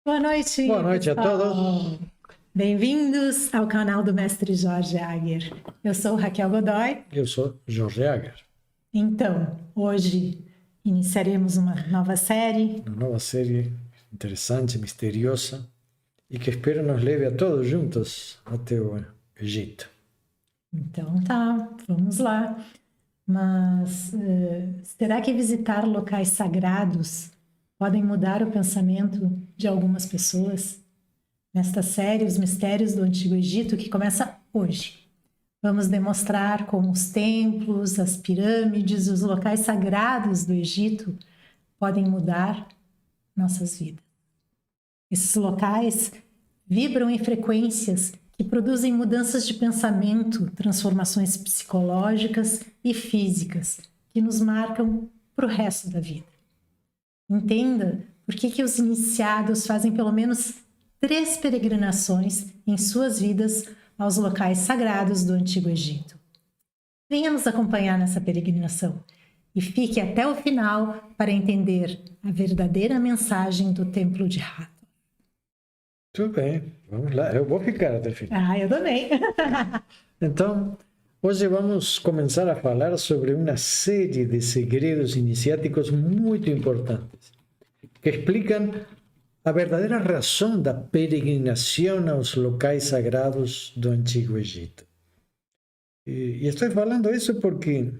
Boa noite, Boa noite a pessoal. todos. Bem-vindos ao canal do Mestre Jorge Agher. Eu sou Raquel Godoy. Eu sou Jorge Agher. Então, hoje iniciaremos uma nova série. Uma nova série interessante, misteriosa e que espero nos leve a todos juntos até o Egito. Então tá, vamos lá. Mas será que visitar locais sagrados podem mudar o pensamento de algumas pessoas? Nesta série, Os Mistérios do Antigo Egito, que começa hoje. Vamos demonstrar como os templos, as pirâmides e os locais sagrados do Egito podem mudar nossas vidas. Esses locais vibram em frequências que produzem mudanças de pensamento, transformações psicológicas e físicas que nos marcam para o resto da vida. Entenda por que os iniciados fazem pelo menos 3 peregrinações em suas vidas aos locais sagrados do Antigo Egito. Venha nos acompanhar nessa peregrinação e fique até o final para entender a verdadeira mensagem do Templo de Hathor. Tudo bem, vamos lá. Eu vou ficar até o final. Ah, eu também. Então, hoje vamos começar a falar sobre uma série de segredos iniciáticos muito importantes que explicam a verdadeira razão da peregrinação aos locais sagrados do Antigo Egito. E estou falando isso porque,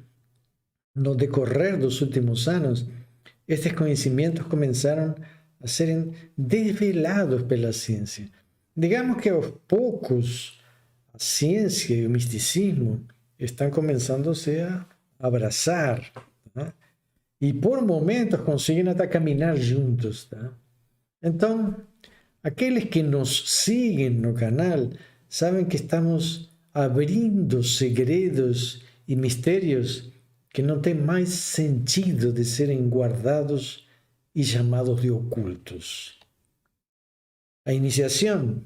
no decorrer dos últimos anos, estes conhecimentos começaram a serem desvelados pela ciência. Digamos que aos poucos, a ciência e o misticismo estão começando-se a abraçar, tá? E por momentos conseguem até caminhar juntos, tá? Então, aqueles que nos seguem no canal sabem que estamos abrindo segredos e mistérios que não têm mais sentido de serem guardados e chamados de ocultos. A iniciação,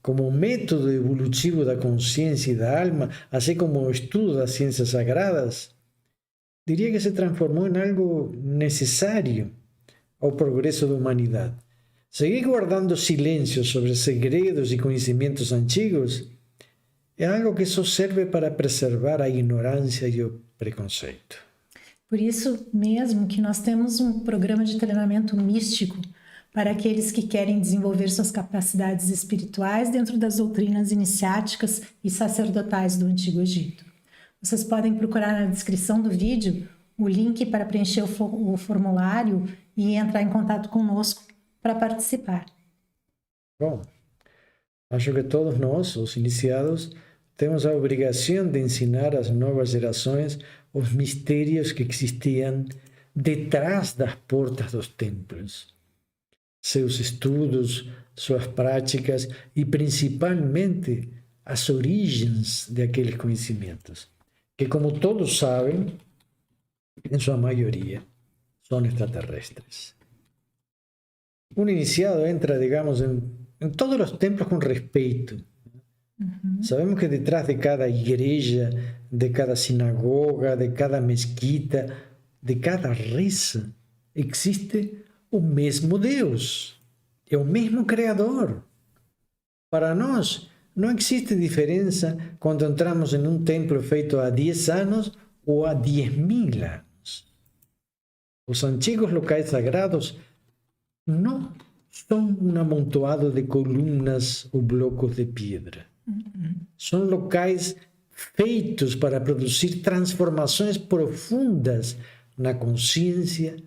como método evolutivo da consciência e da alma, assim como o estudo das ciências sagradas, diria que se transformou em algo necessário ao progresso da humanidade. Seguir guardando silêncio sobre segredos e conhecimentos antigos é algo que só serve para preservar a ignorância e o preconceito. Por isso mesmo que nós temos um programa de treinamento místico para aqueles que querem desenvolver suas capacidades espirituais dentro das doutrinas iniciáticas e sacerdotais do Antigo Egito. Vocês podem procurar na descrição do vídeo o link para preencher o formulário e entrar em contato conosco para participar. Bom, acho que todos nós, os iniciados, temos a obrigação de ensinar às novas gerações os mistérios que existiam detrás das portas dos templos. Seus estudos, suas práticas e principalmente as origens daqueles conhecimentos, que, como todos sabem, em sua maioria, são extraterrestres. Um iniciado entra, digamos, em todos os templos com respeito. Sabemos que detrás de cada igreja, de cada sinagoga, de cada mesquita, de cada reza, existe o mesmo Deus, é o mesmo Criador. Para nós, não existe diferença quando entramos em um templo feito há 10 anos ou há 10.000 anos. Os antigos locais sagrados não são um amontoado de colunas ou blocos de pedra. São locais feitos para produzir transformações profundas na consciência,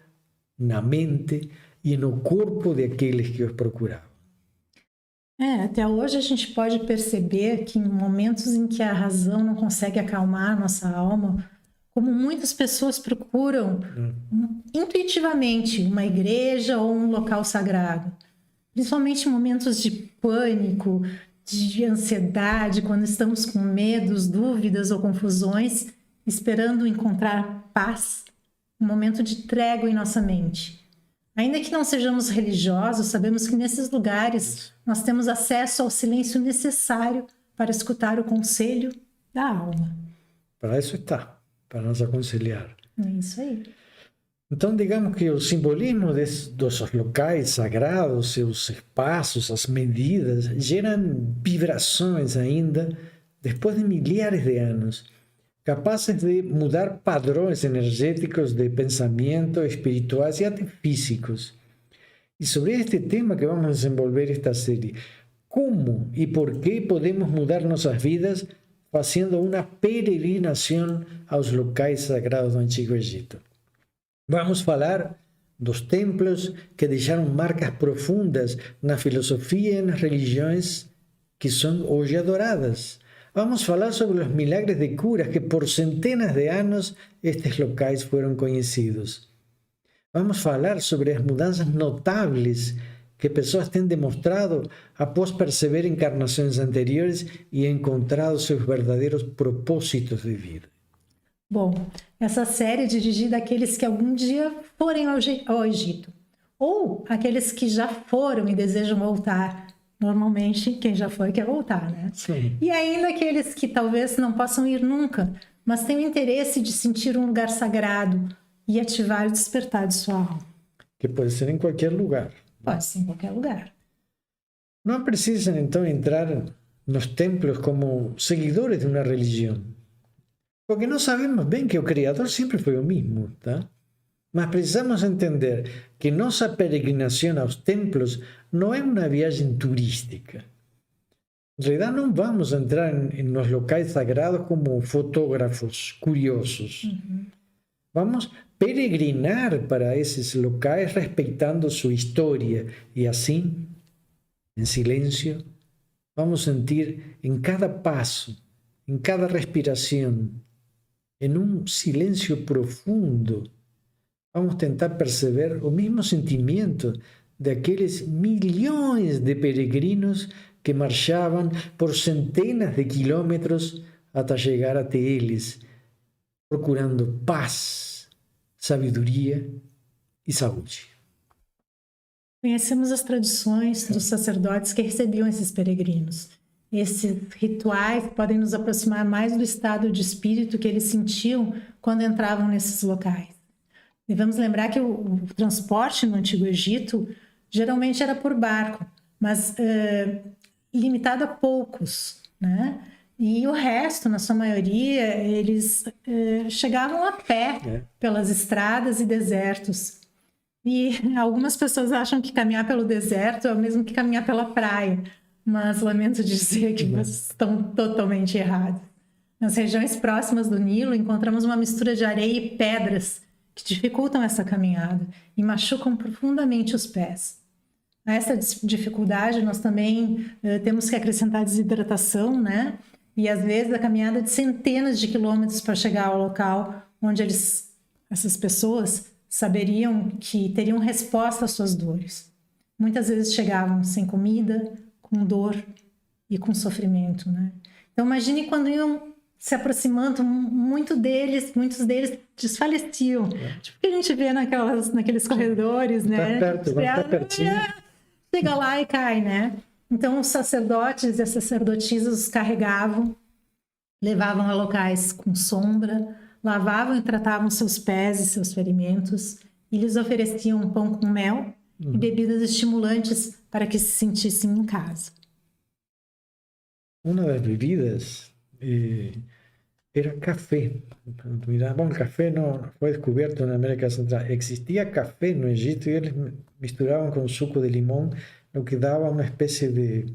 na mente e no corpo daqueles que os procuravam. Até hoje a gente pode perceber que em momentos em que a razão não consegue acalmar a nossa alma, como muitas pessoas procuram intuitivamente uma igreja ou um local sagrado, principalmente em momentos de pânico, de ansiedade, quando estamos com medos, dúvidas ou confusões, esperando encontrar paz, um momento de trégua em nossa mente. Ainda que não sejamos religiosos, sabemos que nesses lugares nós temos acesso ao silêncio necessário para escutar o conselho da alma. Para isso está, para nos aconselhar. É isso aí. Então, digamos que o simbolismo desses locais sagrados, seus espaços, as medidas, geram vibrações ainda, depois de milhares de anos, capazes de mudar padrões energéticos de pensamento, espirituais e até físicos. E sobre este tema que vamos desenvolver esta série, como e por que podemos mudar nossas vidas fazendo uma peregrinação aos locais sagrados do Antigo Egito. Vamos falar dos templos que deixaram marcas profundas na filosofia e nas religiões que são hoje adoradas. Vamos falar sobre os milagres de curas que por centenas de anos estes locais foram conhecidos. Vamos falar sobre as mudanças notáveis que pessoas têm demonstrado após perceber encarnações anteriores e encontrado seus verdadeiros propósitos de vida. Bom, essa série é dirigida àqueles que algum dia forem ao Egito, ou aqueles que já foram e desejam voltar. Normalmente, quem já foi quer voltar, né? Sim. E ainda aqueles que talvez não possam ir nunca, mas têm o interesse de sentir um lugar sagrado e ativar o despertar de sua alma. Que pode ser em qualquer lugar. Pode ser em qualquer lugar. Não precisam, então, entrar nos templos como seguidores de uma religião. Porque nós sabemos bem que o Criador sempre foi o mesmo, tá? Mas precisamos entender que nossa peregrinação aos templos não é uma viagem turística. Em realidade, não vamos entrar nos locais sagrados como fotógrafos curiosos. Vamos peregrinar para esses locais respeitando sua história e assim, em silêncio, vamos sentir em cada passo, em cada respiração, em um silêncio profundo, vamos tentar perceber o mesmo sentimento daqueles milhões de peregrinos que marchavam por centenas de quilômetros até chegar até eles, procurando paz, sabedoria e saúde. Conhecemos as tradições dos sacerdotes que recebiam esses peregrinos. Esses rituais podem nos aproximar mais do estado de espírito que eles sentiam quando entravam nesses locais. Devemos lembrar que o transporte no Antigo Egito geralmente era por barco, mas limitado a poucos, né? E o resto, na sua maioria, eles chegavam a pé pelas estradas e desertos. E algumas pessoas acham que caminhar pelo deserto é o mesmo que caminhar pela praia, mas lamento dizer que vocês estão totalmente errados. Nas regiões próximas do Nilo, encontramos uma mistura de areia e pedras que dificultam essa caminhada e machucam profundamente os pés. A essa dificuldade, nós também temos que acrescentar desidratação, né? E às vezes a caminhada de centenas de quilômetros para chegar ao local onde essas pessoas saberiam que teriam resposta às suas dores. Muitas vezes chegavam sem comida, com dor e com sofrimento, né? Então imagine quando iam se aproximando, muitos deles desfaleciam. Tipo que a gente vê naqueles corredores, né? Tá pertinho. Chega lá e cai, né? Então os sacerdotes e as sacerdotisas os carregavam, levavam a locais com sombra, lavavam e tratavam seus pés e seus ferimentos e lhes ofereciam pão com mel e bebidas estimulantes para que se sentissem em casa. Uma das bebidas era café. Bom, o café não foi descoberto na América Central. Existia café no Egito e eles misturavam com suco de limão, o que dava uma espécie de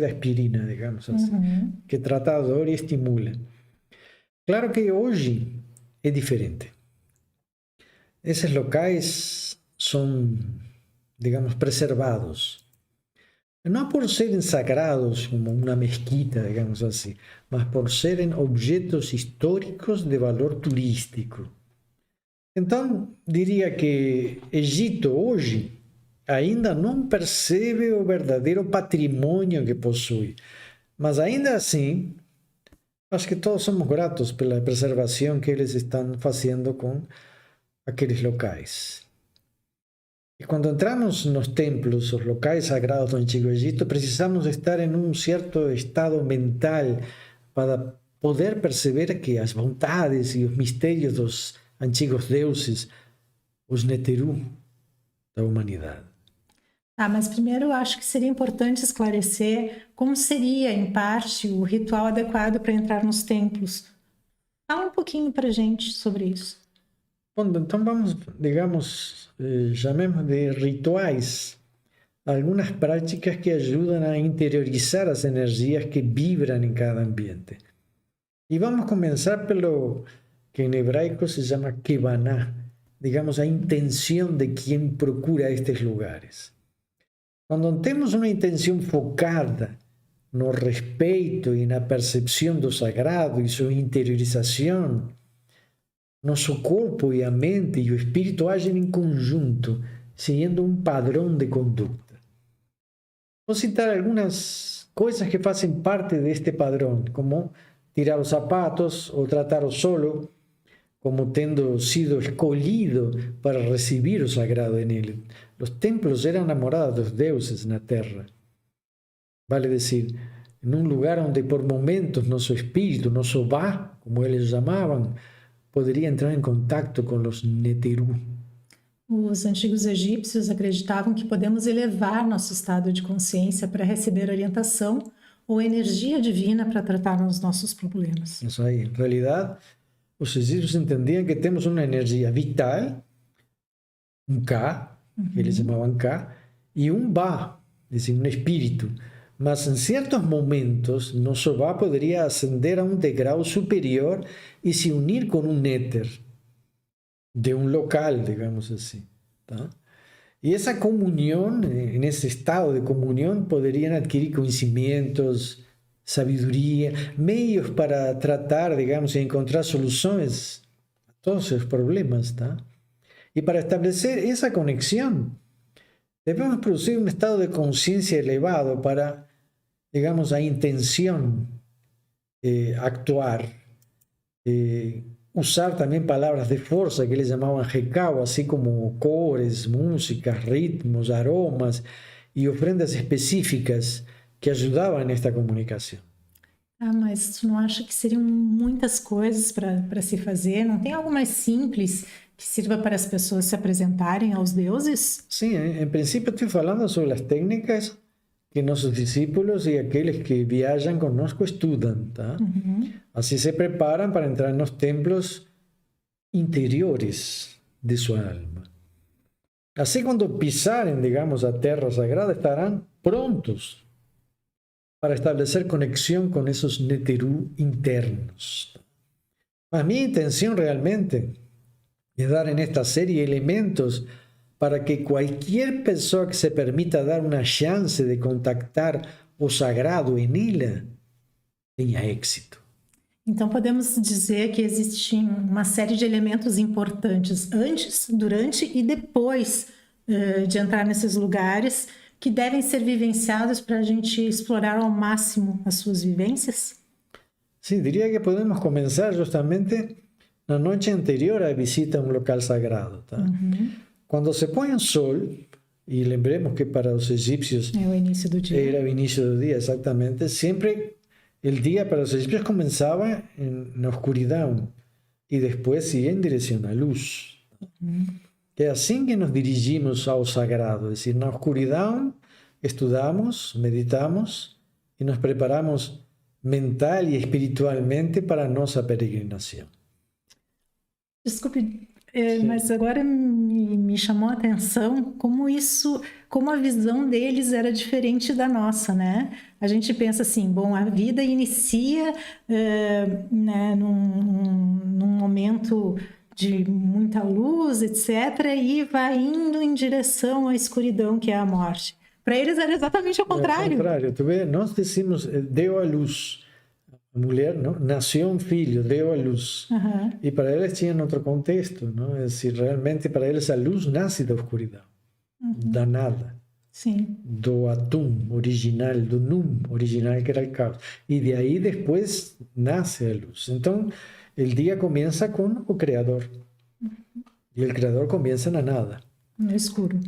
aspirina, digamos assim, que trata a dor e estimula. Claro que hoje é diferente. Esses locais são, digamos, preservados. Não por serem sagrados, como uma mesquita, digamos assim, mas por serem objetos históricos de valor turístico. Então, diria que Egito hoje ainda não percebe o verdadeiro patrimônio que possui, mas ainda assim Acho que todos somos gratos pela preservação que eles estão fazendo com aqueles locais. E quando entramos nos templos, os locais sagrados do Antigo Egito, precisamos estar em um certo estado mental para poder perceber que as vontades e os mistérios dos antigos deuses, os Neteru da humanidade. Mas primeiro eu acho que seria importante esclarecer como seria, em parte, o ritual adequado para entrar nos templos. Fala um pouquinho para a gente sobre isso. Bom, então vamos, digamos, chamemos de rituais, algumas práticas que ajudam a interiorizar as energias que vibram em cada ambiente. E vamos começar pelo que em hebraico se chama Kevaná, digamos, a intenção de quem procura estes lugares. Quando temos uma intenção focada no respeito e na percepção do sagrado e sua interiorização, nosso corpo e a mente e o espírito agem em conjunto, seguindo um padrão de conduta. Vou citar algumas coisas que fazem parte deste padrão, como tirar os sapatos ou tratar o solo como tendo sido escolhido para receber o sagrado nele. Os templos eram a morada dos deuses na terra. Vale dizer, em um lugar onde por momentos nosso espírito, nosso Ba, como eles chamavam, poderia entrar em contato com os Neteru. Os antigos egípcios acreditavam que podemos elevar nosso estado de consciência para receber orientação ou energia divina para tratar os nossos problemas. Isso aí. Em realidade, os egípcios entendiam que temos uma energia vital, um Ka, que eles chamavam Ka, e um Ba, um espírito. Mas em certos momentos, nosso Ba poderia ascender a um degrau superior e se unir com um Néter de um local, digamos assim. Tá? E essa comunhão, nesse estado de comunhão, poderiam adquirir conhecimentos, sabedoria, meios para tratar, digamos, e encontrar soluções a todos os problemas. Tá? E para estabelecer essa conexão, devemos produzir um estado de consciência elevado para, digamos, a intenção actuar, usar também palavras de força que eles chamavam Hekau, assim como cores, músicas, ritmos, aromas e ofrendas específicas que ajudavam nesta comunicação. Mas tu não acha que seriam muitas coisas para se fazer? Não tem algo mais simples que sirva para as pessoas se apresentarem aos deuses? Sim, em princípio estou falando sobre as técnicas que nossos discípulos e aqueles que viajam conosco estudam, tá? Assim se preparam para entrar nos templos interiores de sua alma. Assim, quando pisarem, digamos, a terra sagrada, estarão prontos para estabelecer conexão com esses Neteru internos. Mas minha intenção realmente é dar en esta série elementos para que qualquer pessoa que se permita dar uma chance de contactar o sagrado em ela tenha êxito. Então podemos dizer que existe uma série de elementos importantes antes, durante e depois de entrar nesses lugares que devem ser vivenciados para a gente explorar ao máximo as suas vivências? Sim, diria que podemos começar justamente na noite anterior à visita a um local sagrado. Tá? Quando se põe o sol, e lembremos que para os egípcios é o início do dia. Era o início do dia, exatamente. Sempre o dia para os egípcios começava na escuridão e depois ia em direção à luz. É assim que nos dirigimos ao sagrado, é decir, na escuridão estudamos, meditamos e nos preparamos mental e espiritualmente para a nossa peregrinação. Desculpe, mas agora me chamou a atenção como a visão deles era diferente da nossa, né? A gente pensa assim, bom, a vida inicia né, num momento de muita luz, etc., e vai indo em direção à escuridão, que é a morte. Para eles era exatamente o contrário. É o contrário. Tu vê, nós decimos, deu a luz. A mulher, não? Nasceu um filho, deu a luz. E para eles tinha outro contexto. Não? É decir, realmente para eles a luz nasce da escuridão, da nada. Sim. do atum original, do num original que era o caos. E de aí depois nasce a luz. Então, o dia começa com o Criador. E o Criador começa na nada. No escuro.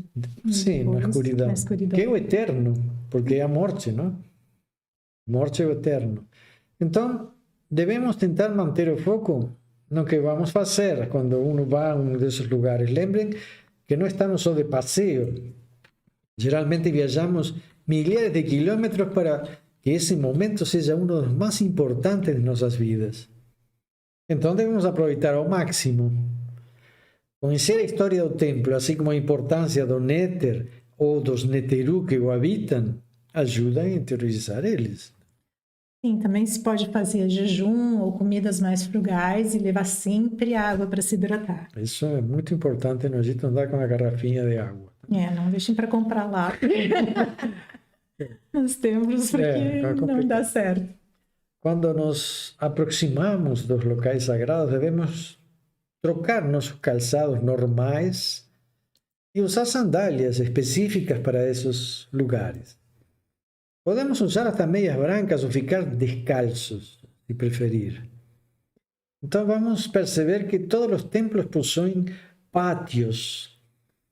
Sim, na escuridão. Na escuridão. Que é o eterno, porque é a morte, não? Morte é o eterno. Então, devemos tentar manter o foco no que vamos fazer quando uno vai a um desses lugares. Lembrem que não estamos só de passeio. Geralmente viajamos milhares de quilômetros para que esse momento seja um dos mais importantes de nossas vidas. Então, devemos aproveitar ao máximo. Conhecer a história do templo, assim como a importância do Néter ou dos Neteru que o habitam, ajuda a interiorizar eles. Sim, também se pode fazer jejum ou comidas mais frugais e levar sempre água para se hidratar. Isso é muito importante no Egito, andar com a garrafinha de água. Não deixem para comprar lá nos templos, porque não dá certo. Quando nos aproximamos dos locais sagrados, devemos trocar nossos calçados normais e usar sandálias específicas para esses lugares. Podemos usar até meias brancas ou ficar descalços, se preferir. Então vamos perceber que todos os templos possuem pátios,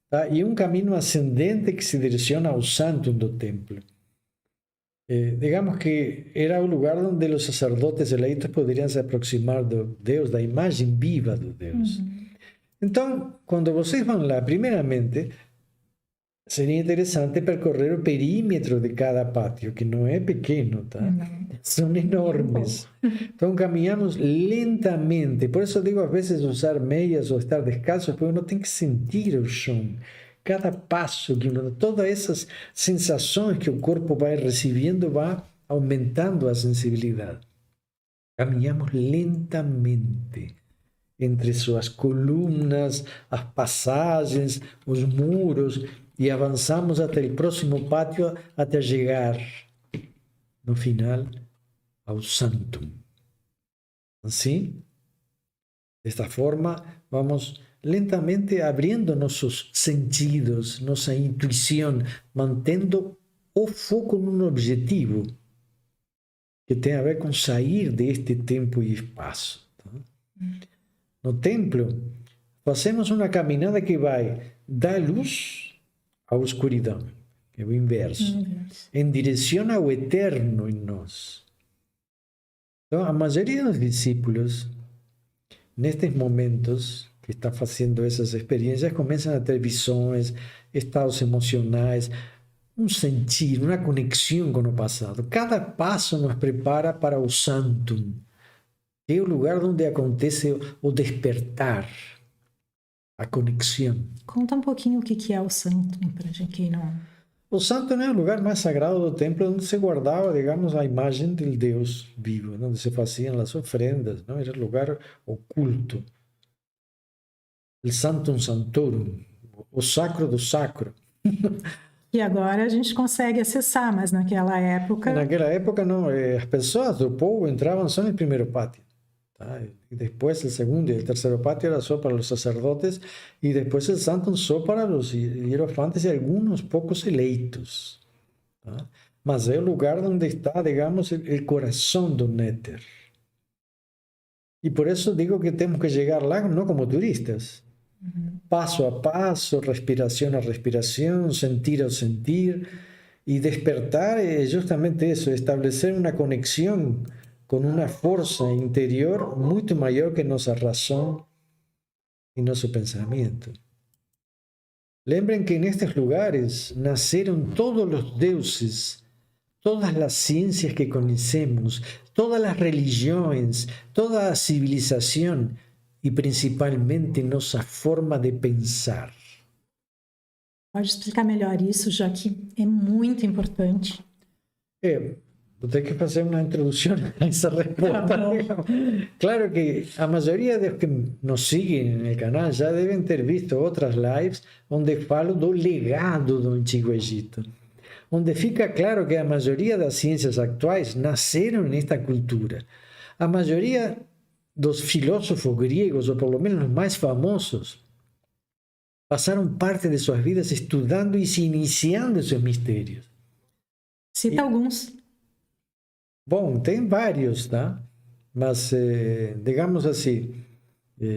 tá? E um caminho ascendente que se direciona ao santo do templo. Digamos que era o lugar onde os sacerdotes eleitos poderiam se aproximar do Deus, da imagem viva do Deus. Então, quando vocês vão lá, primeiramente, seria interessante percorrer o perímetro de cada pátio, que não é pequeno, tá? São enormes. Então, caminhamos lentamente. Por isso, digo, às vezes, usar meias ou estar descalço, porque uno tem que sentir o chão. Cada passo que uno, todas essas sensações que o corpo vai recebendo, vai aumentando a sensibilidade. Caminhamos lentamente entre suas colunas, as passagens, os muros, e avançamos até o próximo pátio até chegar, no final, ao santo. Assim, desta forma, vamos lentamente abrindo nossos sentidos, nossa intuição, mantendo o foco num objetivo que tem a ver com sair deste tempo e espaço. Tá? No templo, fazemos uma caminhada que vai da luz à escuridão, que é o inverso, em direção ao eterno em nós. Então, a maioria dos discípulos, nestes momentos que está fazendo essas experiências, começam a ter visões, estados emocionais, um sentir, uma conexão com o passado. Cada passo nos prepara para o santum, que é o lugar onde acontece o despertar, a conexão. Conta um pouquinho o que é o santum, para quem não... O santo é o lugar mais sagrado do templo, onde se guardava, digamos, a imagem do Deus vivo, onde se faziam as ofrendas, não? Era o lugar oculto. O Santum Santorum, o sacro do sacro. E agora a gente consegue acessar, mas naquela época... Naquela época, não. As pessoas do povo entravam só no primeiro pátio. Tá? E depois o segundo e o terceiro pátio era só para os sacerdotes, e depois o santum só para os hierofantes e alguns poucos eleitos. Tá? Mas é o lugar onde está, digamos, o coração do Néter. E por isso digo que temos que chegar lá não como turistas. Passo a passo, respiração a respiração, sentir ao sentir. E despertar é justamente isso, estabelecer uma conexão com uma força interior muito maior que nossa razão e nosso pensamento. Lembrem que nestes lugares nasceram todos os deuses, todas as ciências que conhecemos, todas as religiões, toda a civilização e principalmente nossa forma de pensar. Pode explicar melhor isso, já que é muito importante. Vou ter que fazer uma introdução a essa resposta. Claro que a maioria dos que nos seguem no canal já devem ter visto outras lives onde falo do legado do Antigo Egito, onde fica claro que a maioria das ciências atuais nasceram nesta cultura. A maioria dos filósofos gregos, ou pelo menos os mais famosos, pasaram parte de suas vidas estudando e se iniciando esses mistérios. Cita alguns. Bom, tem vários, tá? Mas, digamos assim,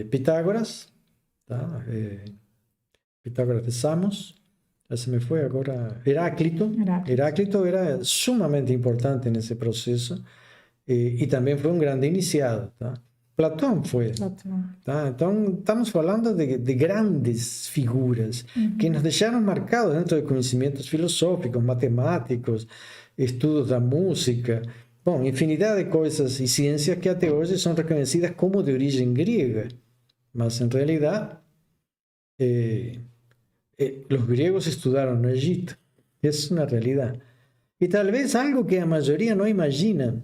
Pitágoras, tá? Pitágoras de Samos, já se me foi agora, Heráclito. Heráclito era sumamente importante nesse processo e também foi um grande iniciado, tá? Platão foi, tá? Então, estamos falando de grandes figuras que nos deixaram marcados dentro de conhecimentos filosóficos, matemáticos, estudos da música, bom, infinidade de coisas e ciências que até hoje são reconhecidas como de origem grega, mas em realidade os gregos estudaram no Egito. Essa é uma realidade. E talvez algo que a maioria não imagina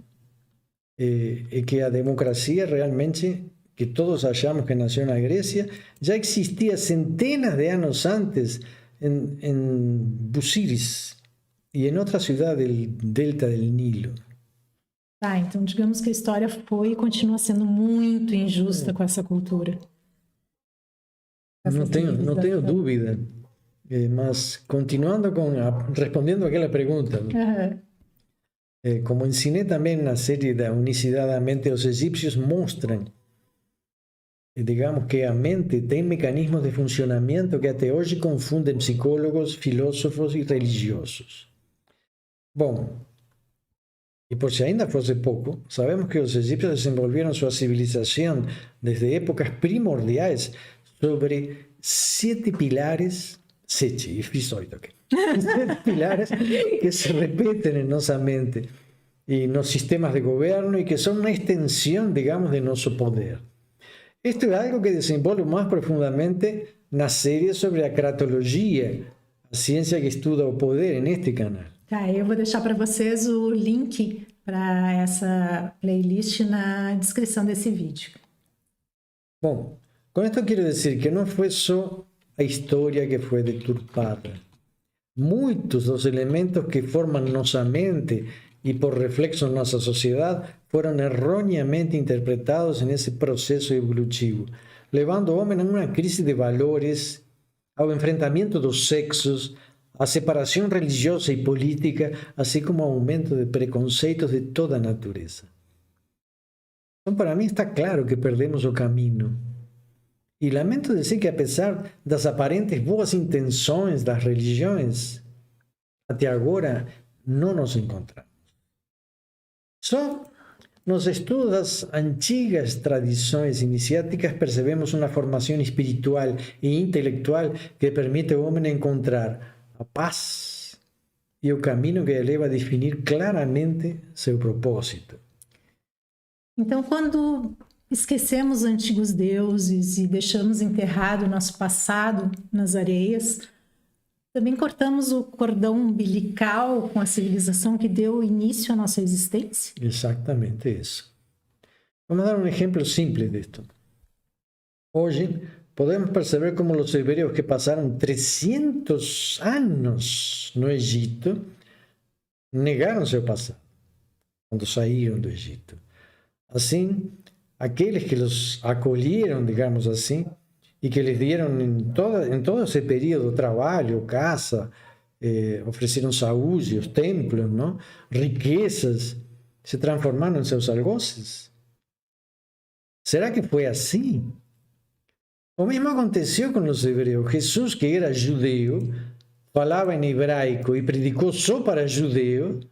é que a democracia realmente, que todos achamos que nasceu na Grécia, já existia centenas de anos antes em Busiris e em outra cidade del delta del Nilo. Tá, então digamos que a história foi e continua sendo muito injusta com essa cultura. Não tenho dúvida. Mas continuando respondendo aquela pergunta, como ensinei também na série da Unicidade da Mente, os egípcios mostram, digamos, que a mente tem mecanismos de funcionamento que até hoje confundem psicólogos, filósofos e religiosos. Bom, e por si ainda fosse pouco, sabemos que os egípcios desenvolveram sua civilização desde épocas primordiais sobre 7 pilares. 7, e fiz 8 aqui. 7 pilares que se repetem em nossa mente e nos sistemas de governo e que são uma extensão, digamos, de nosso poder. Isto é algo que desenvolvo mais profundamente na série sobre a cratologia, a ciência que estuda o poder, neste canal. Tá, eu vou deixar para vocês o link para essa playlist na descrição desse vídeo. Bom, com isto quero dizer que não foi só a história que foi deturpada. Muitos dos elementos que formam nossa mente e, por reflexo, nossa sociedade, foram erroneamente interpretados nesse processo evolutivo, levando o homem a uma crise de valores, ao enfrentamento dos sexos, à separação religiosa e política, assim como ao aumento de preconceitos de toda a natureza. Então, para mim está claro que perdemos o caminho. E lamento dizer que, apesar das aparentes boas intenções das religiões, até agora não nos encontramos. Só nos estudos das antigas tradições iniciáticas percebemos uma formação espiritual e intelectual que permite ao homem encontrar a paz e o caminho que leva a definir claramente seu propósito. Então, quando esquecemos antigos deuses e deixamos enterrado o nosso passado nas areias, também cortamos o cordão umbilical com a civilização que deu início à nossa existência? Exatamente isso. Vamos dar um exemplo simples disto. Hoje, podemos perceber como os hebreus que passaram 300 anos no Egito negaram seu passado, quando saíram do Egito. Assim, aqueles que los acolheram, digamos assim, e que lhes deram em todo esse período trabalho, casa, ofereceram saúde, os templos, não? Riquezas, se transformaram em seus algozes. Será que foi assim? O mesmo aconteceu com os hebreus. Jesus, que era judeu, falava em hebraico e predicou só para judeus,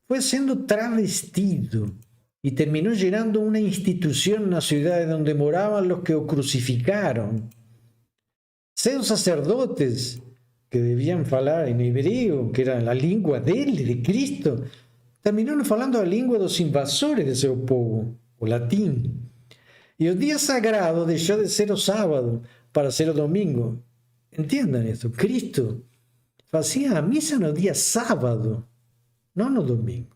foi sendo travestido e terminou gerando uma instituição na cidade onde moravam os que o crucificaram. Seus sacerdotes, que deviam falar em hebreu, que era a língua dele, de Cristo, terminaram falando a língua dos invasores de seu povo, o latim. E o dia sagrado deixou de ser o sábado para ser o domingo. Entendam isso. Cristo fazia a missa no dia sábado, não no domingo.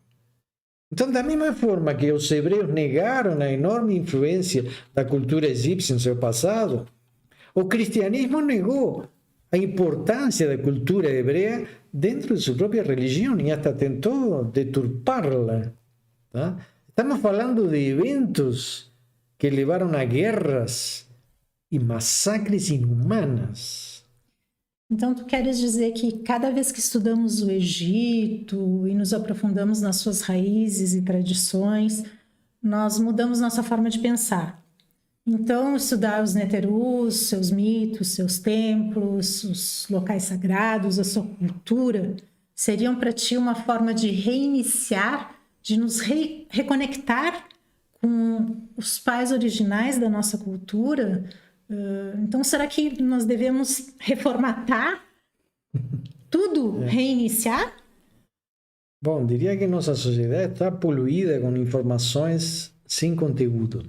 Então, da mesma forma que os hebreus negaram a enorme influência da cultura egípcia em seu passado, o cristianismo negou a importância da cultura hebrea dentro de sua própria religião e até tentou deturpá-la. Tá? Estamos falando de eventos que levaram a guerras e massacres inumanas. Então, tu queres dizer que cada vez que estudamos o Egito e nos aprofundamos nas suas raízes e tradições, nós mudamos nossa forma de pensar. Então, estudar os Neterus, seus mitos, seus templos, os locais sagrados, a sua cultura, seriam para ti uma forma de reiniciar, de nos reconectar com os pais originais da nossa cultura? Então, será que nós devemos reformatar tudo, reiniciar? Bom, diria que nossa sociedade está poluída com informações sem conteúdo.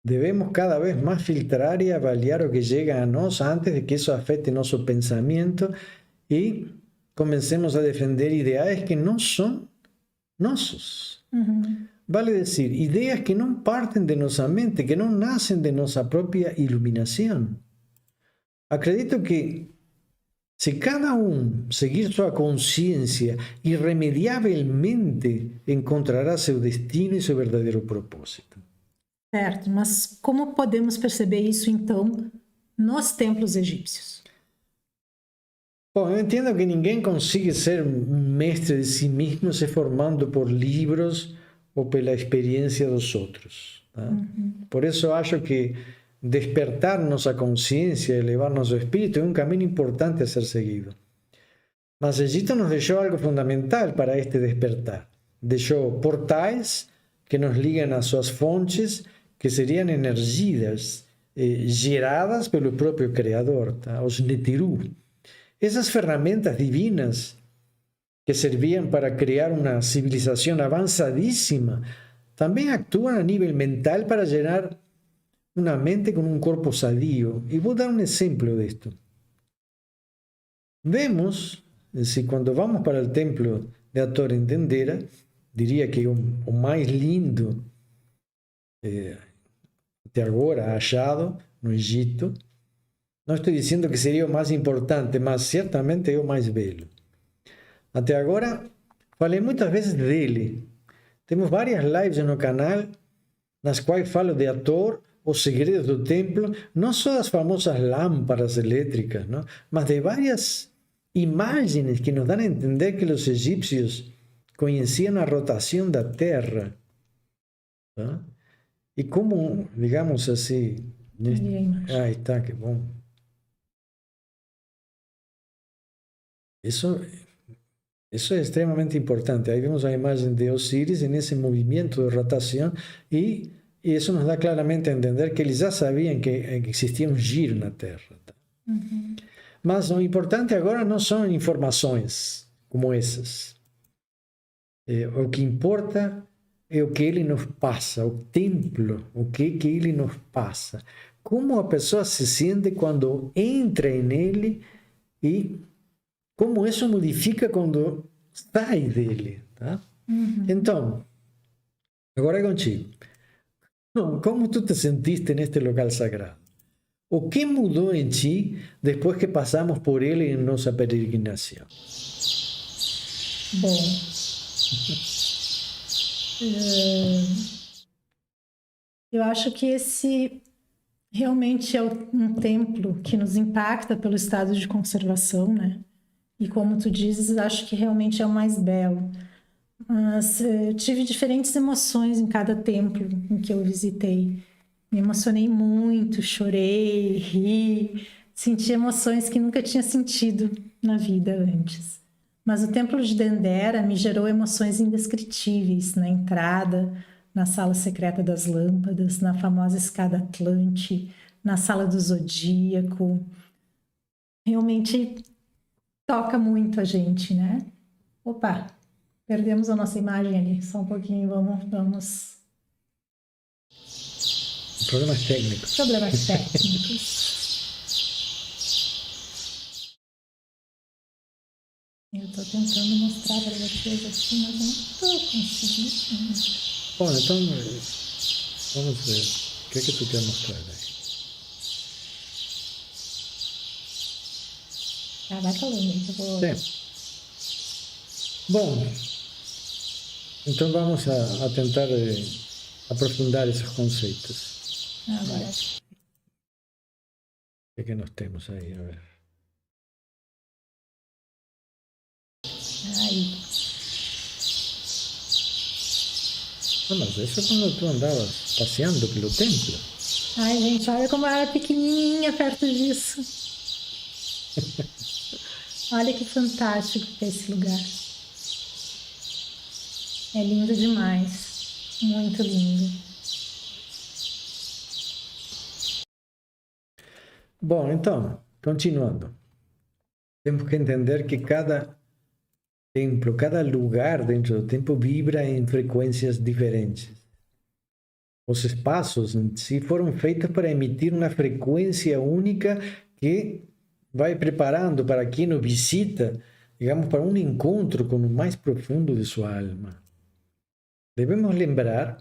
Devemos cada vez más filtrar y avaliar lo que llega a nosotros antes de que eso afecte nuestro pensamiento y comencemos a defender ideales que no son nuestros. Vale decir, ideas que no parten de nuestra mente, que no nacen de nuestra propia iluminación. Acredito que si cada uno seguir su conciencia, irremediablemente encontrará su destino y su verdadero propósito. Certo, mas como podemos perceber isso, então, nos templos egípcios? Bom, eu entendo que ninguém consegue ser um mestre de si mesmo se formando por livros ou pela experiência dos outros. Tá? Por isso eu acho que despertar nossa consciência, elevar nosso espírito é um caminho importante a ser seguido. Mas Egito nos deixou algo fundamental para este despertar. Deixou portais que nos ligam às suas fontes, que seriam energias geradas pelo próprio Criador, tá? Os Netiru. Essas ferramentas divinas que serviam para criar uma civilização avançadíssima também atuam a nível mental para gerar uma mente com um corpo sadio. E vou dar um exemplo disto. Vemos, se quando vamos para o templo de Hathor em Dendera, diria que o mais lindo até agora achado no Egito. Não estou dizendo que seria o mais importante, mas certamente é o mais belo. Até agora, falei muitas vezes dele. Temos várias lives no canal, nas quais falo de Hathor, os segredos do templo, não só das famosas lâmpadas elétricas, não? Mas de várias imagens que nos dão a entender que os egípcios conheciam a rotação da Terra. Tá? E como, digamos assim... Aí está, que bom. Isso é extremamente importante. Aí vemos a imagem de Osíris nesse movimento de rotação e isso nos dá claramente a entender que eles já sabiam que existia um giro na Terra. Tá? Mas o importante agora não são informações como essas. O que importa é o que ele nos passa, o templo, o que ele nos passa. Como a pessoa se sente quando entra nele e como isso modifica quando sai dele. Tá? Então, agora é contigo. Como tu te sentiste neste local sagrado? O que mudou em ti depois que passamos por ele em nossa peregrinação? Bom... Eu acho que esse realmente é um templo que nos impacta pelo estado de conservação, né? E como tu dizes, acho que realmente é o mais belo. Mas tive diferentes emoções em cada templo em que eu visitei. Me emocionei muito, chorei, ri, senti emoções que nunca tinha sentido na vida antes. Mas o templo de Dendera me gerou emoções indescritíveis na entrada, na sala secreta das lâmpadas, na famosa escada Atlante, na sala do Zodíaco. Realmente toca muito a gente, né? Opa, perdemos a nossa imagem ali. Só um pouquinho, vamos... Problemas técnicos. Problemas técnicos. Eu estou tentando mostrar para vocês assim, mas não estou conseguindo. Bom, então, vamos ver. O que é que tu quer mostrar aí? Vai falando aí que eu vou... Sim. Bom, então vamos a tentar aprofundar esses conceitos. Agora. O que é que nós temos aí? A ver. Aí. Ah, mas isso é quando tu andavas passeando pelo templo. Ai, gente, olha como eu era pequenininha perto disso. Olha que fantástico que é esse lugar. É lindo demais. Muito lindo. Bom, então, continuando. Temos que entender que cada templo, cada lugar dentro do templo vibra em frequências diferentes. Os espaços em si foram feitos para emitir uma frequência única que vai preparando para quem o visita, digamos, para um encontro com o mais profundo de sua alma. Devemos lembrar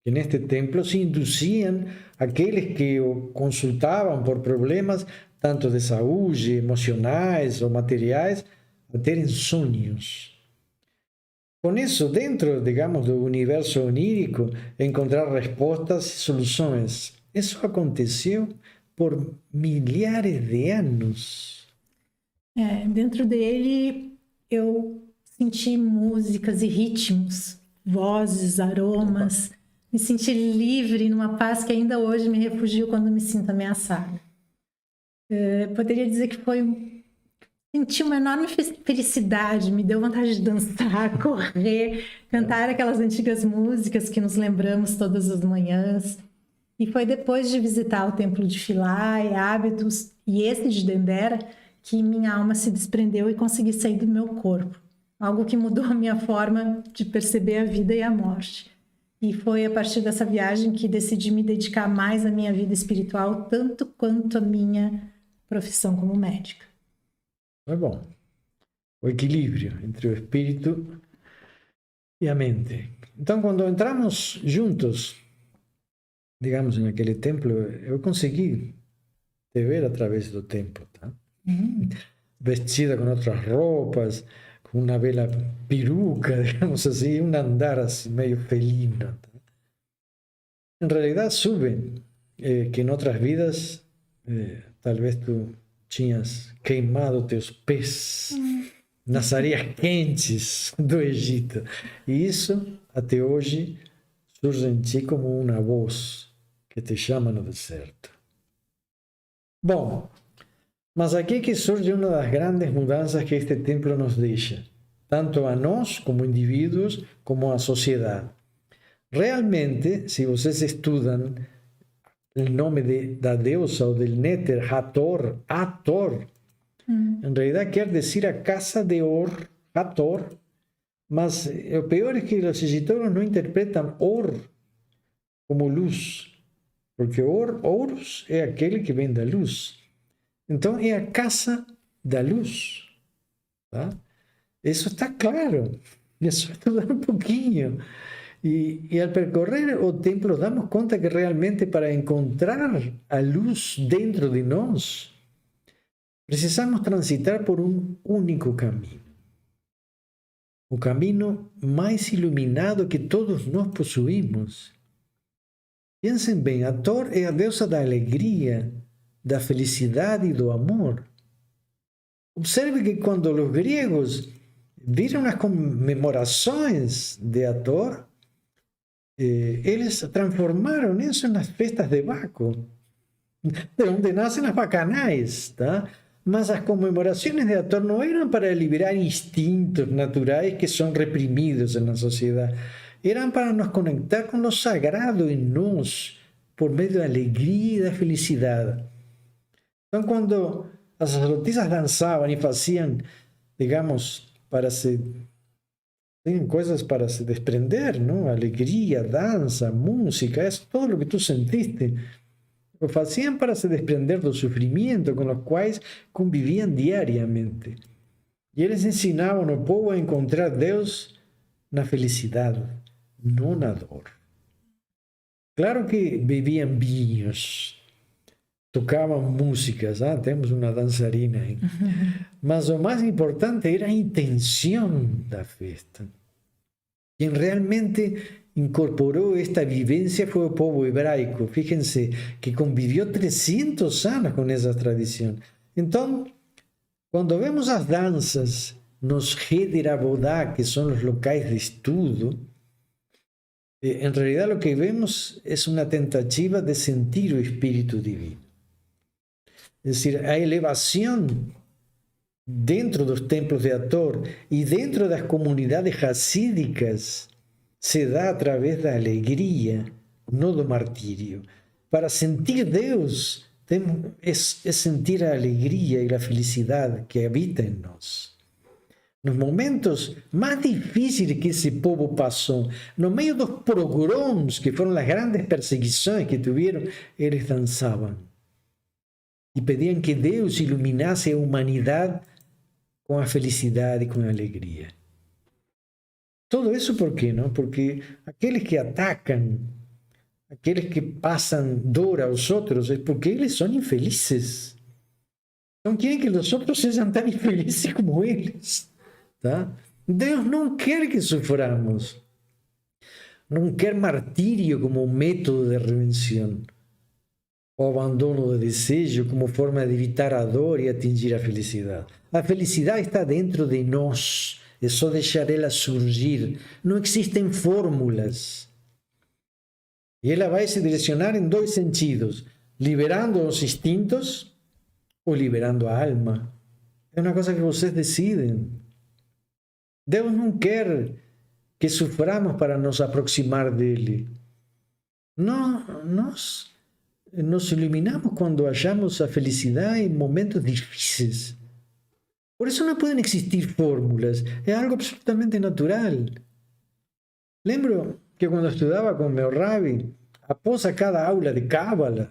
que neste templo se induziam aqueles que o consultavam por problemas tanto de saúde, emocionais ou materiais, a terem sonhos. Com isso, dentro, digamos, do universo onírico, encontrar respostas e soluções. Isso aconteceu por milhares de anos. Dentro dele eu senti músicas e ritmos, vozes, aromas. Me senti livre numa paz que ainda hoje me refugio quando me sinto ameaçada. Poderia dizer que senti uma enorme felicidade, me deu vontade de dançar, correr, cantar aquelas antigas músicas que nos lembramos todas as manhãs. E foi depois de visitar o templo de Philae, Hábitos e esse de Dendera que minha alma se desprendeu e consegui sair do meu corpo. Algo que mudou a minha forma de perceber a vida e a morte. E foi a partir dessa viagem que decidi me dedicar mais à minha vida espiritual, tanto quanto à minha profissão como médica. É bom. O equilíbrio entre o espírito e a mente. Então, quando entramos juntos, digamos, naquele templo, eu consegui te ver através do templo, tá? Vestida com outras roupas, com uma bela peruca, digamos assim, um andar assim, meio felino. Tá? Em realidade, sube que em outras vidas, talvez tu tinhas queimado teus pés nas areias quentes do Egito. E isso, até hoje, surge em ti como uma voz que te chama no deserto. Bom, mas aqui que surge uma das grandes mudanças que este templo nos deixa, tanto a nós como indivíduos, como a sociedade. Realmente, se vocês estudam o nome da deusa ou del Néter, Hathor, em realidade quer dizer a casa de Or, Hathor, mas o pior é que os egípcios não interpretam Or como luz, porque Horus é aquele que vem da luz. Então é a casa da luz. Tá? Isso está claro, é só estudar um pouquinho. E ao percorrer o templo, damos conta que realmente para encontrar a luz dentro de nós, precisamos transitar por um único caminho. O caminho mais iluminado que todos nós possuímos. Pensem bem, Hathor é a deusa da alegria, da felicidade e do amor. Observe que quando os gregos viram as comemorações de Hathor, eles transformaram isso nas festas de Baco, de onde nascem as bacanais, tá? Mas as comemorações de Hathor não eram para liberar instintos naturais que são reprimidos na sociedade, eram para nos conectar com o sagrado em nós, por meio da alegria e da felicidade. Então, quando as sacerdotisas dançavam e faziam, digamos, tem coisas para se desprender, não? Alegria, dança, música, é tudo o que tu sentiste. O faziam para se desprender do sofrimento com os quais conviviam diariamente. E eles ensinavam o povo a encontrar Deus na felicidade, não na dor. Claro que bebiam vinhos, tocavam músicas, temos uma dançarina aí. Mas o mais importante era a intenção da festa. Quem realmente incorporou esta vivência foi o povo hebraico. Fíjense que conviveu 300 anos com essa tradição. Então, quando vemos as danças nos Hederavodá, que son los locais de estudo, en realidad lo que vemos es una tentativa de sentir el Espíritu Divino. Es decir, a elevación dentro dos templos de Hathor e dentro das comunidades hasídicas se dá através da alegria, não do martírio. Para sentir Deus, é sentir a alegria e a felicidade que habita em nós. Nos momentos mais difíceis que esse povo passou, no meio dos pogroms, que foram as grandes perseguições que tiveram, eles dançavam. E pediam que Deus iluminasse a humanidade com a felicidade e com a alegria. Tudo isso por quê? Não? Porque aqueles que atacam, aqueles que passam dor aos outros, é porque eles são infelizes. Não querem que os outros sejam tão infelizes como eles. Tá? Deus não quer que soframos. Não quer martírio como método de redenção. O abandono do desejo como forma de evitar a dor e atingir a felicidade. A felicidade está dentro de nós. É só deixar ela surgir. Não existem fórmulas. E ela vai se direcionar em dois sentidos. Liberando os instintos ou liberando a alma. É uma coisa que vocês decidem. Deus não quer que soframos para nos aproximar dele. Não, nós nos iluminamos quando achamos a felicidade em momentos difíceis. Por isso não podem existir fórmulas. É algo absolutamente natural. Lembro que quando estudava com meu Rabi, após a cada aula de Cábala,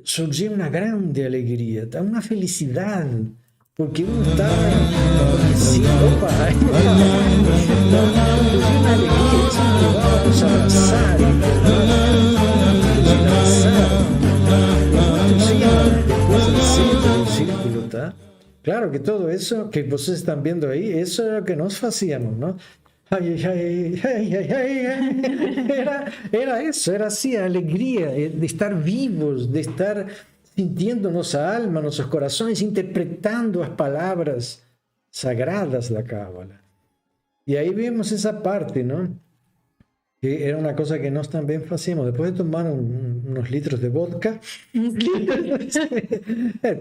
surgia uma grande alegria, uma felicidade. Porque uno está conhecido, opa, uma alegria, isso me levava a nos abraçar, depois do centro do círculo, tá? Claro que todo isso que vocês estão vendo aí, isso é o que nós fazíamos, não? Era isso, era assim, a alegria de estar vivos, de estar sintiendo nossa alma, nossos corações, interpretando as palavras sagradas da Cábala. E aí vemos essa parte, não? Que era uma coisa que nós também fazíamos. Depois de tomar uns litros de vodka,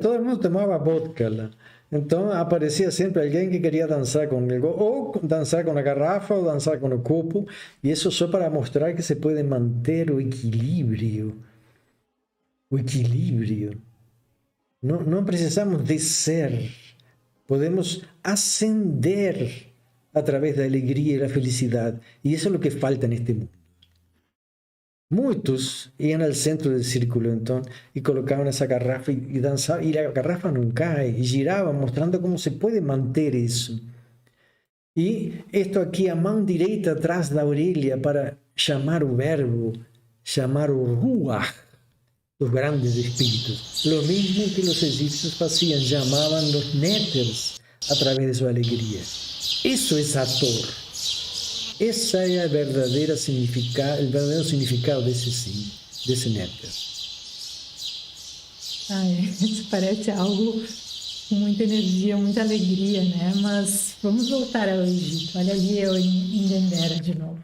todo mundo tomava vodka lá. Então aparecia sempre alguém que queria dançar com ele, ou dançar com a garrafa, ou dançar com o copo, e isso só para mostrar que se pode manter o equilíbrio. O equilíbrio. Não precisamos descer, podemos ascender através da alegria e da felicidade. E isso é o que falta neste mundo. Muitos iam ao centro do círculo, então, e colocavam essa garrafa e dançavam, e a garrafa não cai, e giravam, mostrando como se pode manter isso. E isto aqui, a mão direita atrás da orelha, para chamar o verbo, chamar o ruach, dos grandes espíritos. Lo mismo que os egípcios faziam, chamavam os néteres através de sua alegria. Isso é Hathor. Esse é o verdadeiro significado desse néter. Isso parece algo com muita energia, muita alegria, né? Mas vamos voltar ao Egito. Olha ali eu em Dendera de novo.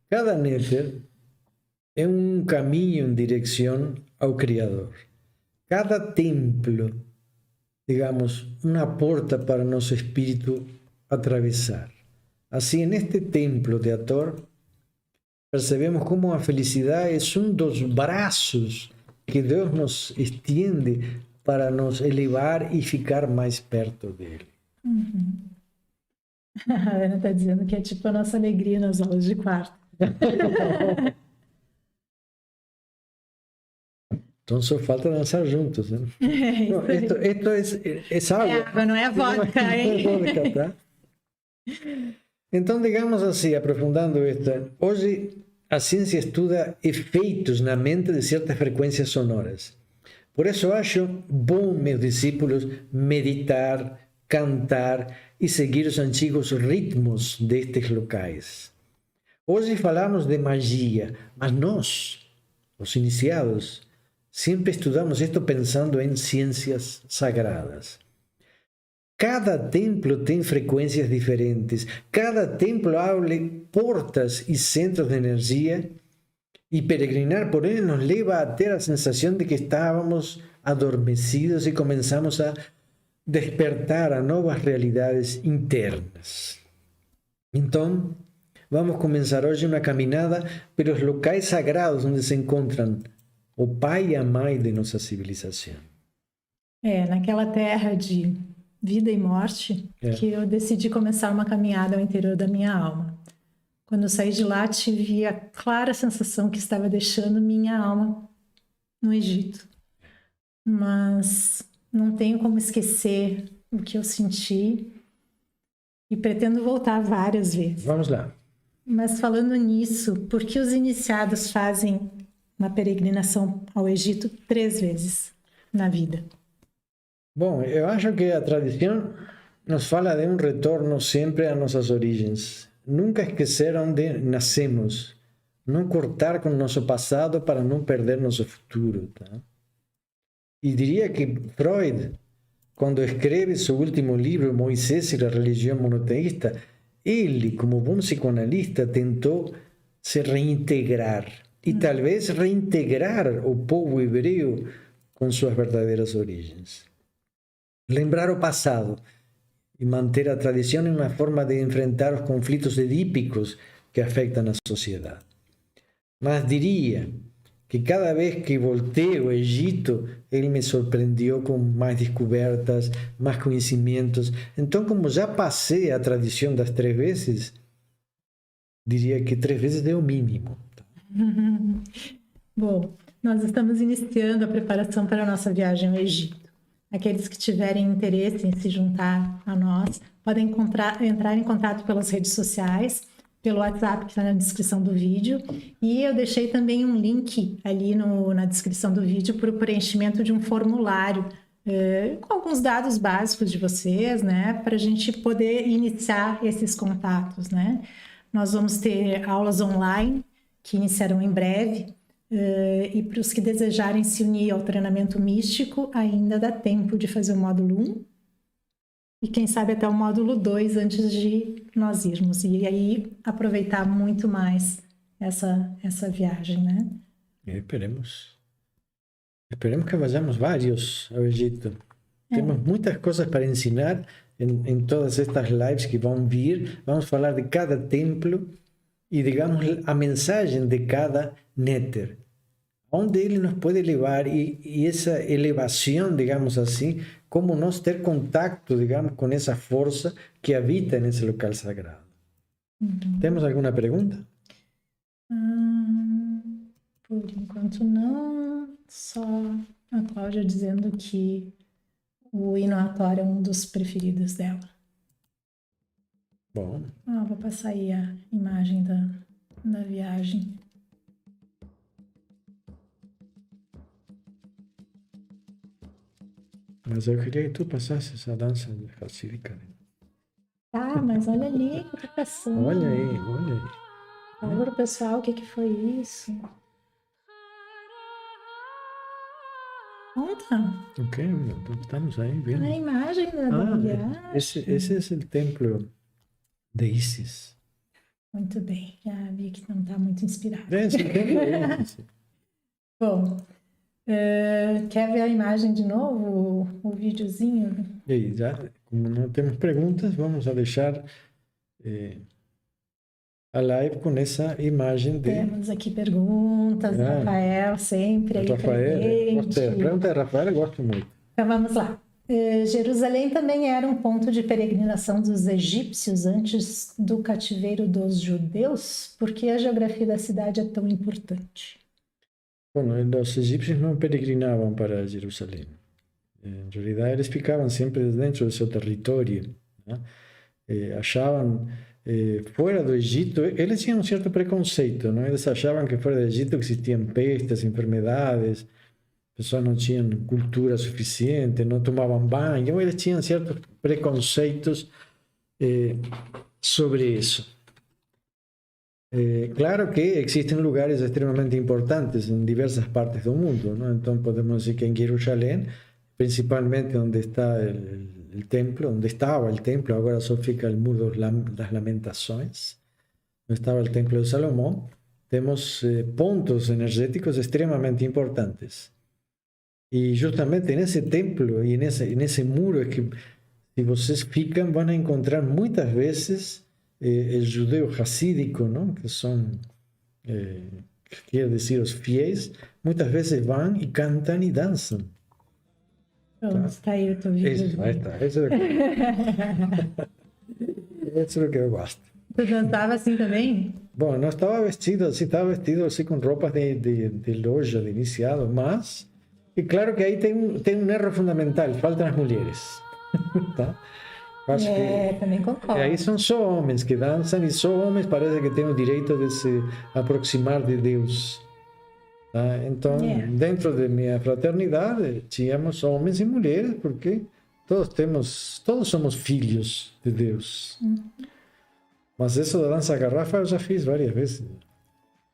Cada néter é um caminho em direção ao Criador. Cada templo, digamos, uma porta para nosso espírito atravessar. Assim, neste templo de Hathor, percebemos como a felicidade é um dos braços que Deus nos estende para nos elevar e ficar mais perto dele. Uhum. A Ana está dizendo que é tipo a nossa alegria nas aulas de quarto. Então só falta dançar juntos, né? Esto é água. Não é vodka, hein? Não é vodka, tá? Então, digamos assim, aprofundando esta, hoje a ciência estuda efeitos na mente de certas frequências sonoras. Por isso acho bom, meus discípulos, meditar, cantar e seguir os antigos ritmos destes locais. Hoje falamos de magia, mas nós, os iniciados, sempre estudamos isto pensando em ciências sagradas. cada templo tem frequências diferentes, cada templo abre portas e centros de energia, e peregrinar por ele nos leva a ter a sensação de que estávamos adormecidos e começamos a despertar a novas realidades internas. Então, vamos começar hoje uma caminhada pelos locais sagrados onde se encontram o pai e a mãe de nossa civilização. Naquela terra de vida e morte, que eu decidi começar uma caminhada ao interior da minha alma. Quando eu saí de lá, tive a clara sensação que estava deixando minha alma no Egito. Mas não tenho como esquecer o que eu senti e pretendo voltar várias vezes. Vamos lá. Mas falando nisso, por que os iniciados fazem uma peregrinação ao Egito 3 vezes na vida? Bom, eu acho que a tradição nos fala de um retorno sempre a nossas origens. Nunca esquecer onde nascemos. Não cortar com o nosso passado para não perder nosso futuro. Tá? E diria que Freud, quando escreve seu último livro, Moisés e a Religião Monoteísta, ele, como bom psicoanalista, tentou se reintegrar. E talvez reintegrar o povo hebreu com suas verdadeiras origens. Lembrar o passado e manter a tradição é uma forma de enfrentar os conflitos edípicos que afetam a sociedade. Mas diria que cada vez que voltei ao Egito, ele me surpreendeu com mais descobertas, mais conhecimentos. Então, como já passei a tradição das 3 vezes, diria que 3 vezes é o mínimo. Bom, nós estamos iniciando a preparação para a nossa viagem ao Egito. Aqueles que tiverem interesse em se juntar a nós podem entrar em contato pelas redes sociais, pelo WhatsApp que está na descrição do vídeo. E eu deixei também um link ali na descrição do vídeo para o preenchimento de um formulário com alguns dados básicos de vocês, né? Para a gente poder iniciar esses contatos, né? Nós vamos ter aulas online que iniciarão em breve. E para os que desejarem se unir ao treinamento místico, ainda dá tempo de fazer o módulo 1 e quem sabe até o módulo 2 antes de nós irmos. E aí aproveitar muito mais essa viagem, né? Esperemos. Esperemos que vayamos vários ao Egito. Temos muitas coisas para ensinar em todas estas lives que vão vir. Vamos falar de cada templo e, digamos, a mensagem de cada néter. Onde ele nos pode levar e essa elevação, digamos assim, como nós ter contato, digamos, com essa força que habita nesse local sagrado. Temos alguma pergunta? Por enquanto não, só a Cláudia dizendo que o hino à Tora é um dos preferidos dela. Bom. Vou passar aí a imagem da viagem. Mas eu queria que tu passasse essa dança de Hatsirika. Mas olha ali o que tá passando. Olha aí. Fala pro pessoal o que foi isso. Conta. Ok, estamos aí vendo. A imagem da viagem. Esse é o templo de Isis. Muito bem, já vi que não está muito inspirado. Esse templo é Isis. Bom, quer ver a imagem de novo, o videozinho? E aí, já, como não temos perguntas, vamos a deixar a live com essa imagem de... Temos aqui perguntas, Rafael sempre aí presente. Gostei. A pergunta de Rafael eu gosto muito. Então vamos lá. Jerusalém também era um ponto de peregrinação dos egípcios antes do cativeiro dos judeus? Por que a geografia da cidade é tão importante? Bom, os egípcios não peregrinavam para Jerusalém. Em realidade, eles ficavam sempre dentro do seu território. Né? Achavam, fora do Egito, eles tinham um certo preconceito. Não? Eles achavam que fora do Egito existiam pestes, enfermidades, pessoas não tinham cultura suficiente, não tomavam banho. Então, eles tinham certos preconceitos sobre isso. Claro que existem lugares extremamente importantes em diversas partes do mundo, não? Então podemos dizer que em Jerusalém, principalmente onde está o templo, onde estava o templo, agora só fica o muro das lamentações, onde estava o templo de Salomão, temos pontos energéticos extremamente importantes. E justamente nesse templo e nesse muro é que, se vocês ficam, vão encontrar muitas vezes o judeu racídico, não? Que são, quer dizer, os fiéis, muitas vezes vão e cantam e dançam. Pronto, está aí o teu vídeo. Isso, aí está. Isso é o que eu gosto. Tu dançava assim também? Bom, não estava vestido assim com roupas de loja, de iniciado, mas, e claro que aí tem um erro fundamental, faltam as mulheres. Tá? Acho que também concordo. aí são só homens que dançam, e só homens parece que têm o direito de se aproximar de Deus. Tá? Então, dentro de minha fraternidade, tínhamos homens e mulheres, porque todos somos filhos de Deus. Mas isso da dança garrafa eu já fiz várias vezes.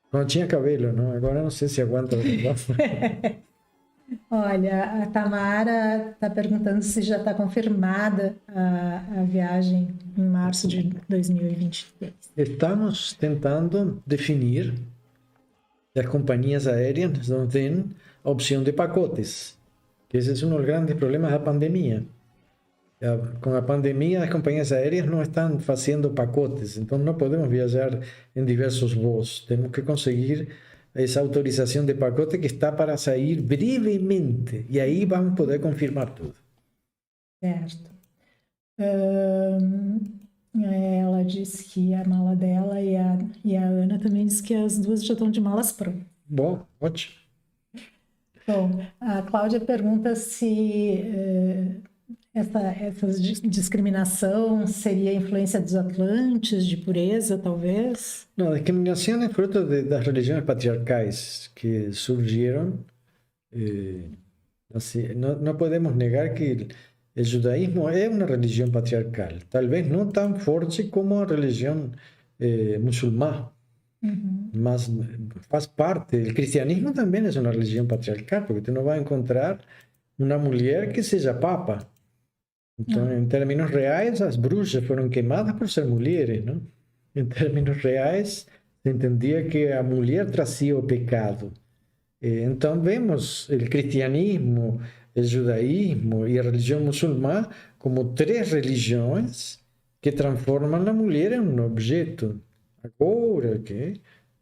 Quando tinha cabelo, não? Agora não sei se aguenta. Olha, a Tamara está perguntando se já está confirmada a viagem em março de 2023. Estamos tentando definir as companhias aéreas não têm opção de pacotes, que esse é um dos grandes problemas da pandemia. Com a pandemia, as companhias aéreas não estão fazendo pacotes, então não podemos viajar em diversos voos. Temos que conseguir essa autorização de pacote que está para sair brevemente, e aí vamos poder confirmar tudo. Certo. Ela disse que a mala dela e a Ana também disse que as duas já estão de malas prontas. Bom, ótimo. Bom, a Cláudia pergunta se essa discriminação seria influência dos atlantes, de pureza, talvez? Não, a discriminação é fruto das religiões patriarcais que surgiram. Assim, não podemos negar que o judaísmo é uma religião patriarcal, talvez não tão forte como a religião muçulmana, mas faz parte. O cristianismo também é uma religião patriarcal, porque tu não vai encontrar uma mulher que seja papa. Então, em termos reais, as bruxas foram queimadas por ser mulheres, não? Em termos reais, se entendia que a mulher trazia o pecado. Então, vemos o cristianismo, o judaísmo e a religião muçulmana como três religiões que transformam a mulher em um objeto. Agora,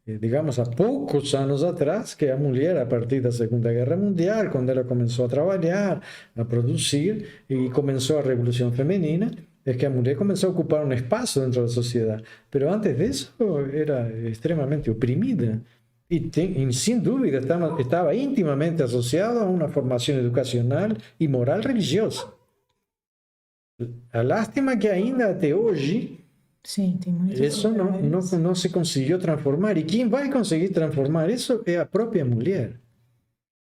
digamos, há poucos anos atrás, que a mulher, a partir da Segunda Guerra Mundial, quando ela começou a trabalhar, a produzir, e começou a Revolução Feminina, é que a mulher começou a ocupar um espaço dentro da sociedade. Mas antes disso, era extremamente oprimida. E sem dúvida estava intimamente associado a uma formação educacional e moral religiosa. A lástima é que ainda até hoje sim, tem muito isso não se conseguiu transformar. E quem vai conseguir transformar isso é a própria mulher.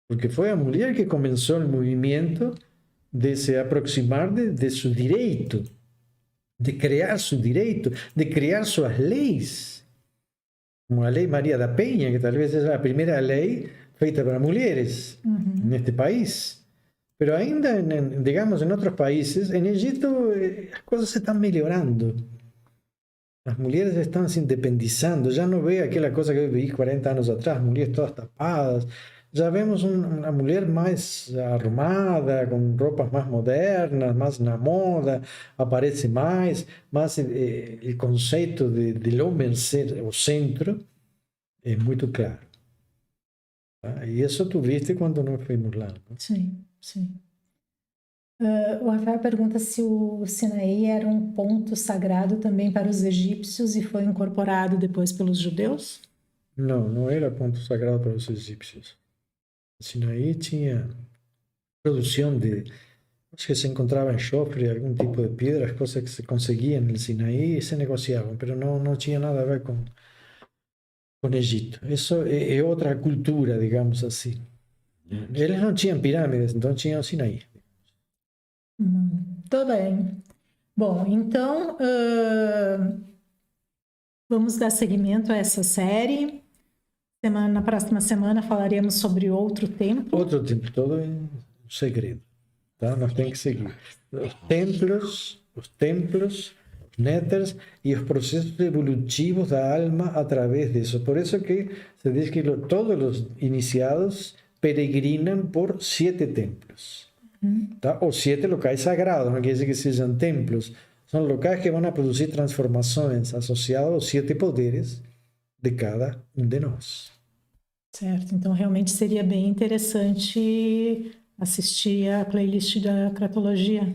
Porque foi a mulher que começou o movimento de se aproximar de seu direito, de criar seu direito, de criar suas leis. Como a Lei Maria da Penha, que talvez seja a primeira lei feita para mulheres neste país. Mas ainda, digamos, em outros países, em Egito, as coisas se estão melhorando. As mulheres estão se independizando. Já não vê aquela coisa que eu vi 40 anos atrás, mulheres todas tapadas. Já vemos uma mulher mais arrumada, com roupas mais modernas, mais na moda, aparece mais o conceito de homem ser o centro é muito claro. Tá? E isso tu viste quando nós fomos lá. Não? Sim, sim. O Rafael pergunta se o Sinaí era um ponto sagrado também para os egípcios e foi incorporado depois pelos judeus? Não, não era ponto sagrado para os egípcios. O Sinaí tinha produção acho que se encontrava enxofre, algum tipo de pedra, as coisas que se conseguiam no Sinaí e se negociavam, mas não tinha nada a ver com o Egito. Isso é outra cultura, digamos assim. Eles não tinham pirâmides, então tinham o Sinaí. Muito bem. Bom, então vamos dar seguimento a essa série. Na próxima semana falaremos sobre outro templo. Outro templo, todo em segredo. tá? Nós temos que seguir os templos, néteres e os processos evolutivos da alma através disso. Por isso que se diz que todos os iniciados peregrinam por 7 templos, tá? Ou 7 locais sagrados, não quer dizer que sejam templos, são locais que vão a produzir transformações associadas aos 7 poderes de cada um de nós. Certo, então realmente seria bem interessante assistir a playlist da Cratologia.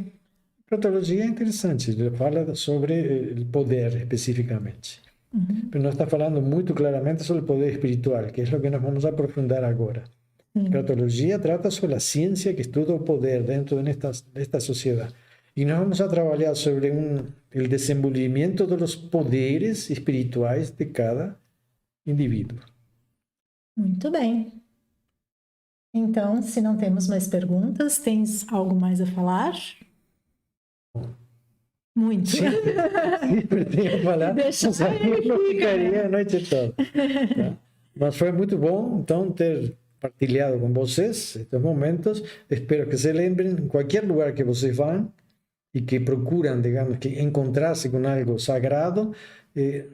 Cratologia é interessante, ele fala sobre o poder especificamente. Mas nós estamos falando muito claramente sobre o poder espiritual, que é o que nós vamos aprofundar agora. Cratologia trata sobre a ciência que estuda o poder dentro desta sociedade. E nós vamos a trabalhar sobre o desenvolvimento dos poderes espirituais de cada indivíduo. Muito bem. Então, se não temos mais perguntas, tens algo mais a falar? Muito. Sempre tenho a falar, mas aí não ficaria a noite toda. Tá? Mas foi muito bom, então, ter partilhado com vocês estes momentos. Espero que se lembrem, em qualquer lugar que vocês vão, e que procuram, digamos, que encontrar-se com algo sagrado,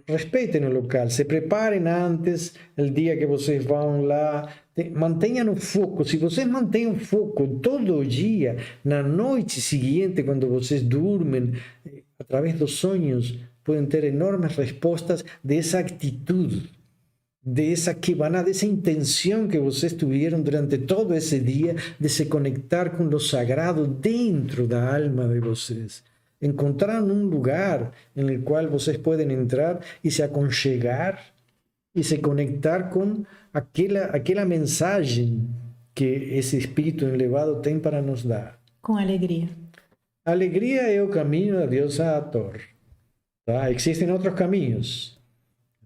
respeitem o local, se preparem antes, o dia que vocês vão lá, mantenham o foco. Se vocês mantêm o foco todo dia, na noite seguinte, quando vocês dormem, através dos sonhos, podem ter enormes respostas dessa atitude, dessa intenção que vocês tiveram durante todo esse dia de se conectar com o sagrado dentro da alma de vocês. Encontrar um lugar no qual vocês podem entrar e se aconchegar e se conectar com aquela mensagem que esse espírito elevado tem para nos dar. Com alegria. A alegria é o caminho da deusa Hathor. Tá? Existem outros caminhos,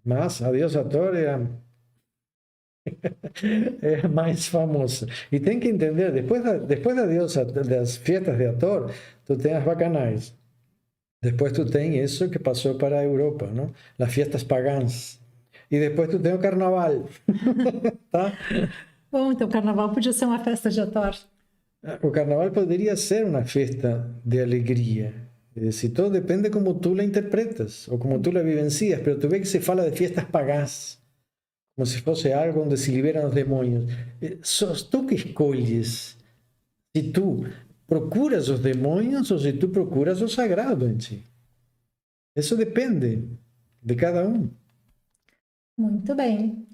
mas a deusa Hathor é a mais famosa. E tem que entender, depois da deusa, das festas de Hathor, tu tem as bacanais. Depois tu tem isso que passou para a Europa, não? As festas pagãs. E depois tu tem o carnaval. Tá? Bom, então o carnaval podia ser uma festa de Hathor. O carnaval poderia ser uma festa de alegria. Se todo depende como tu la interpretas ou como tu la vivencias. Pero tu vê que se fala de festas pagãs, como se fosse algo onde se liberam os demônios. Sos tu que escolhes se tu procuras os demônios ou se tu procuras o sagrado em ti. Isso depende de cada um. Muito bem.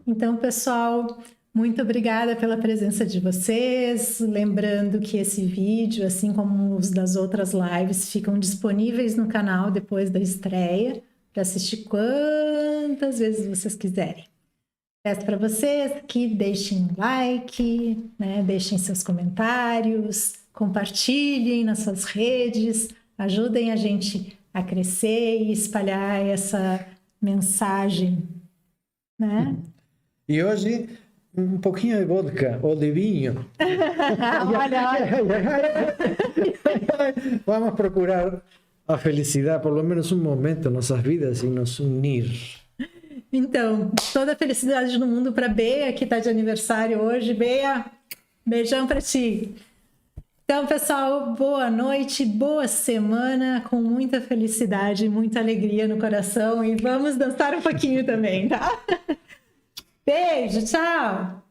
Então, pessoal, muito obrigada pela presença de vocês. Lembrando que esse vídeo, assim como os das outras lives, ficam disponíveis no canal depois da estreia, para assistir quantas vezes vocês quiserem. Peço para vocês que deixem um like, né? Deixem seus comentários, compartilhem nas suas redes, ajudem a gente a crescer e espalhar essa mensagem, né? E hoje, um pouquinho de vodka ou de vinho. Olha. Vamos procurar a felicidade, por lo menos um momento, em nossas vidas e nos unir. Então, toda a felicidade do mundo para Bea, que está de aniversário hoje. Bea, beijão para ti. Então, pessoal, boa noite, boa semana, com muita felicidade, muita alegria no coração e vamos dançar um pouquinho também, tá? Beijo, tchau!